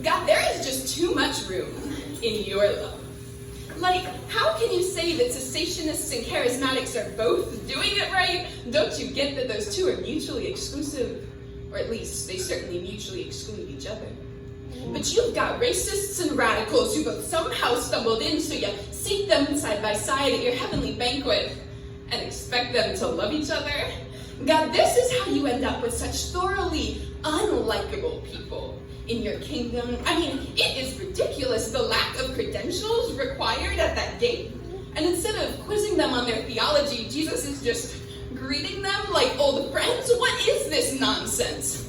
God, there is just too much room in your love. Like, how can you say that cessationists and charismatics are both doing it right? Don't you get that those two are mutually exclusive? Or at least, they certainly mutually exclude each other. But you've got racists and radicals who both somehow stumbled in, so you seat them side by side at your heavenly banquet and expect them to love each other? God, this is how you end up with such thoroughly unlikable people in your kingdom. I mean, it is ridiculous, the lack of credentials required at that gate. And instead of quizzing them on their theology, Jesus is just greeting them like old friends. What is this nonsense?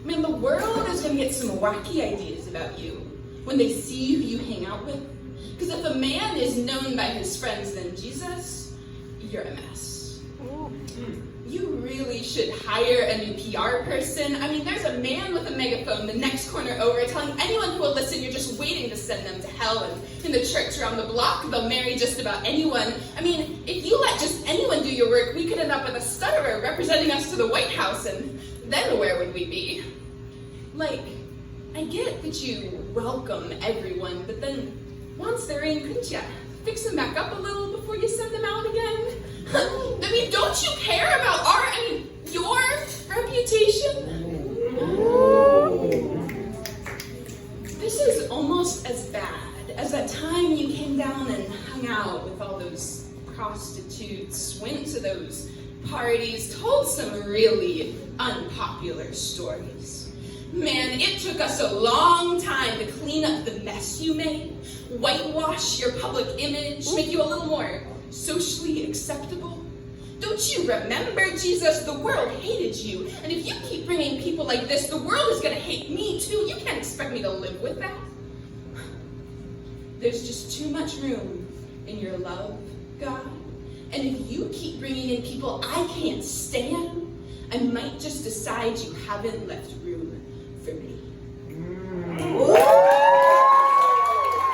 I mean, the world is going to get some wacky ideas about you when they see who you hang out with. Because if a man is known by his friends, then Jesus, you're a mess. You really should hire a new PR person. I mean, there's a man with a megaphone the next corner over telling anyone who will listen you're just waiting to send them to hell, and in the church around the block, they'll marry just about anyone. I mean, if you let just anyone do your work, we could end up with a stutterer representing us to the White House, and then where would we be? Like, I get that you welcome everyone, but then once they're in, couldn't you fix them back up a little before you send them out again? I mean, don't you care about your reputation? This is almost as bad as that time you came down and hung out with all those prostitutes, went to those parties, told some really unpopular stories. Man, it took us a long time to clean up the mess you made, whitewash your public image, make you a little more socially acceptable. Don't you remember, Jesus? The world hated you, and if you keep bringing people like this, the world is going to hate me too. You can't expect me to live with that. There's just too much room in your love, God. And if you keep bringing in people I can't stand, I might just decide you haven't left room for me.